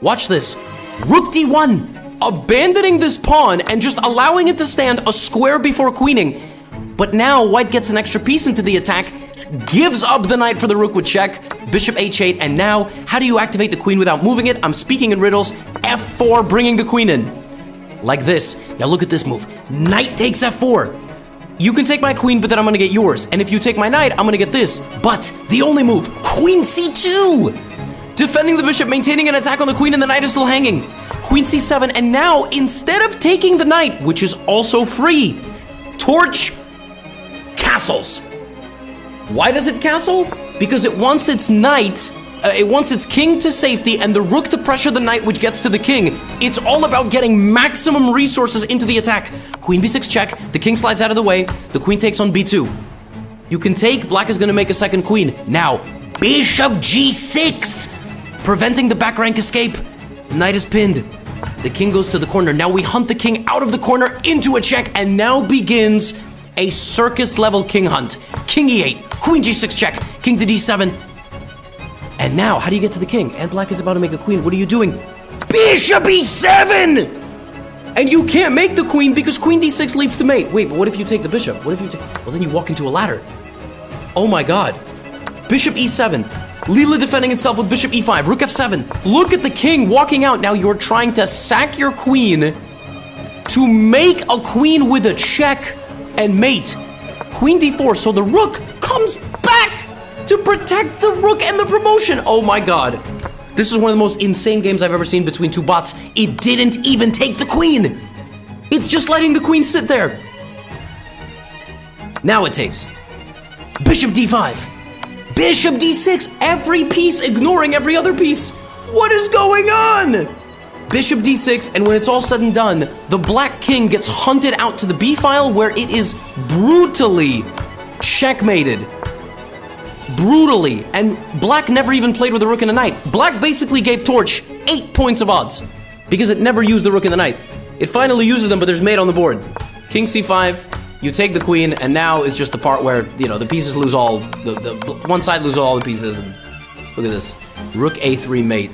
Watch this. Rook d1, abandoning this pawn and just allowing it to stand a square before queening. But now white gets an extra piece into the attack, gives up the knight for the rook with check, bishop h8, and now, how do you activate the queen without moving it? I'm speaking in riddles. f4, bringing the queen in. Like this. Now look at this move. Knight takes f4. You can take my queen, but then I'm gonna get yours. And if you take my knight, I'm gonna get this. But the only move, queen c2! Defending the bishop, maintaining an attack on the queen, and the knight is still hanging. Queen c7, and now, instead of taking the knight, which is also free, torch castles. Why does it castle? Because it wants its knight, it wants its king to safety and the rook to pressure the knight, which gets to the king. It's all about getting maximum resources into the attack. Queen b6 check, the king slides out of the way, the queen takes on b2. You can take, black is gonna make a second queen. Now, bishop g6, preventing the back rank escape. The knight is pinned. The king goes to the corner. Now we hunt the king out of the corner into a check, and now begins a circus-level king hunt. King e8, queen g6 check, king to d7. And now, how do you get to the king? And black is about to make a queen. What are you doing? Bishop e7! And you can't make the queen because queen d6 leads to mate. Wait, but what if you take the bishop? What if you take... Well, then you walk into a ladder. Oh my god. Bishop e7. Leela defending itself with bishop e5. Rook f7. Look at the king walking out. Now you're trying to sack your queen to make a queen with a check and mate. Queen d4, so the rook comes back to protect the rook and the promotion. Oh my god. This is one of the most insane games I've ever seen between two bots. It didn't even take the queen. It's just letting the queen sit there. Now it takes bishop d5, bishop d6, every piece ignoring every other piece. What is going on? Bishop d6, and when it's all said and done, the black king gets hunted out to the b file where it is brutally checkmated. Brutally. And black never even played with a rook and a knight. Black basically gave torch 8 points of odds because it never used the rook and the knight. It finally uses them, but there's mate on the board. King c5, you take the queen, and now it's just the part where, you know, the pieces lose all, the one side loses all the pieces. And look at this. Rook a3 mate.